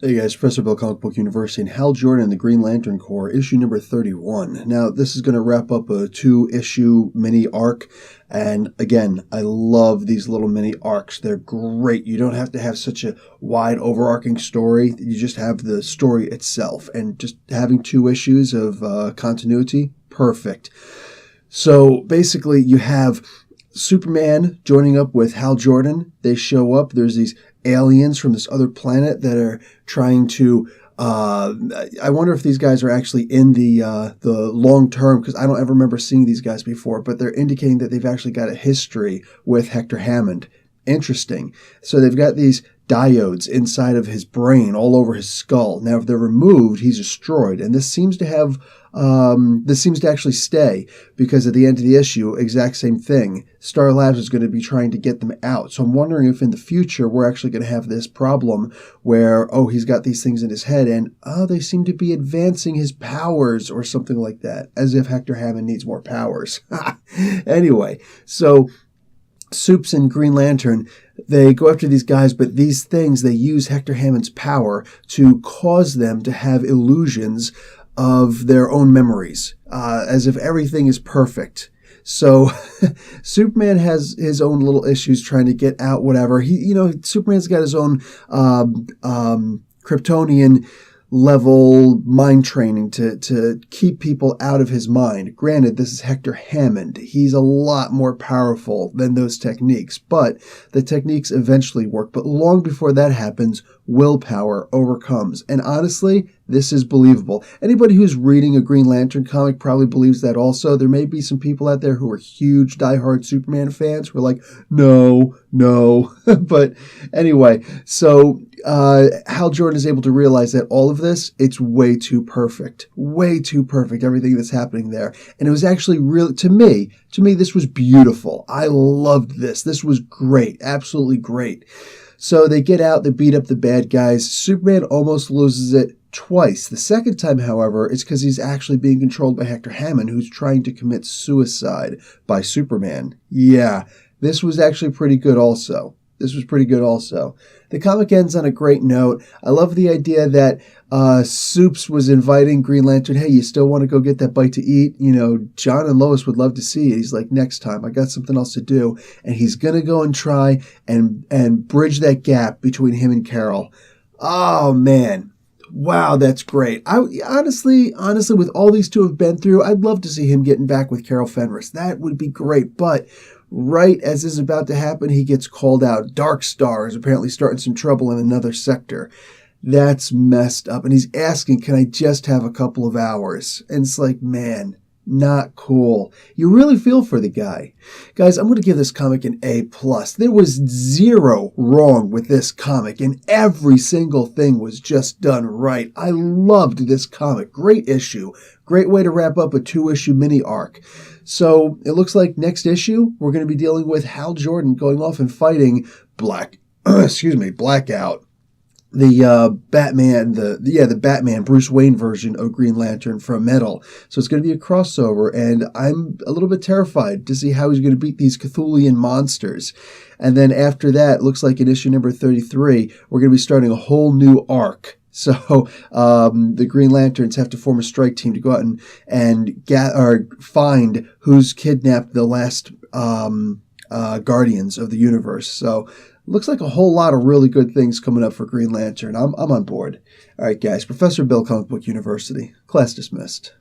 Hey guys, Professor Bill, Comic Book University, and Hal Jordan and the Green Lantern Corps, issue number 31. Now, this is going to wrap up a 2-issue mini arc, and again, I love these little mini arcs. They're great. You don't have to have such a wide, overarching story. You just have the story itself, and just having 2 issues of continuity, perfect. So, basically, you have Superman joining up with Hal Jordan. They show up. There's these aliens from this other planet that are trying to I wonder if these guys are actually in the long term, because I don't ever remember seeing these guys before, but they're indicating that they've actually got a history with Hector Hammond. Interesting. So they've got these diodes inside of his brain, all over his skull. Now, if they're removed, he's destroyed. And this seems to actually stay, because at the end of the issue, exact same thing. Star Labs is going to be trying to get them out. So I'm wondering if in the future we're actually going to have this problem where, he's got these things in his head and, they seem to be advancing his powers or something like that, as if Hector Hammond needs more powers. Anyway, so Supes and Green Lantern, they go after these guys, but these things, they use Hector Hammond's power to cause them to have illusions of their own memories, as if everything is perfect. So Superman has his own little issues trying to get out, whatever. Superman's got his own Kryptonian level mind training to keep people out of his mind. Granted, this is Hector Hammond. He's a lot more powerful than those techniques, but the techniques eventually work. But long before that happens, willpower overcomes. And honestly, this is believable. Anybody who's reading a Green Lantern comic probably believes that also. There may be some people out there who are huge diehard Superman fans who are like, no. But anyway, so Hal Jordan is able to realize that all of this, it's way too perfect. Way too perfect, everything that's happening there. And it was actually really, to me, this was beautiful. I loved this. This was great. Absolutely great. So they get out, they beat up the bad guys. Superman almost loses it twice. The second time, however, it's because he's actually being controlled by Hector Hammond, who's trying to commit suicide by Superman. Yeah, this was actually pretty good also. The comic ends on a great note. I love the idea that Supes was inviting Green Lantern, hey, you still want to go get that bite to eat? John and Lois would love to see it. He's like, next time, I got something else to do. And he's going to go and try and bridge that gap between him and Carol. Oh, man. Wow, that's great. I honestly, with all these two have been through, I'd love to see him getting back with Carol Fenris. That would be great. But right as this is about to happen, he gets called out. Dark Star is apparently starting some trouble in another sector. That's messed up. And he's asking, can I just have a couple of hours? And it's like, man, not cool. You really feel for the guy. Guys, I'm going to give this comic an A+. There was zero wrong with this comic, and every single thing was just done right. I loved this comic. Great issue. Great way to wrap up a 2-issue mini arc. So it looks like next issue, we're going to be dealing with Hal Jordan going off and fighting Blackout. The Batman Bruce Wayne version of Green Lantern from Metal. So it's going to be a crossover, and I'm a little bit terrified to see how he's going to beat these Cthulhian monsters. And then after that, looks like in issue number 33, we're going to be starting a whole new arc. So the Green Lanterns have to form a strike team to go out and find who's kidnapped the last Guardians of the Universe. So looks like a whole lot of really good things coming up for Green Lantern. I'm on board. All right, guys. Professor Bill, Comic Book University. Class dismissed.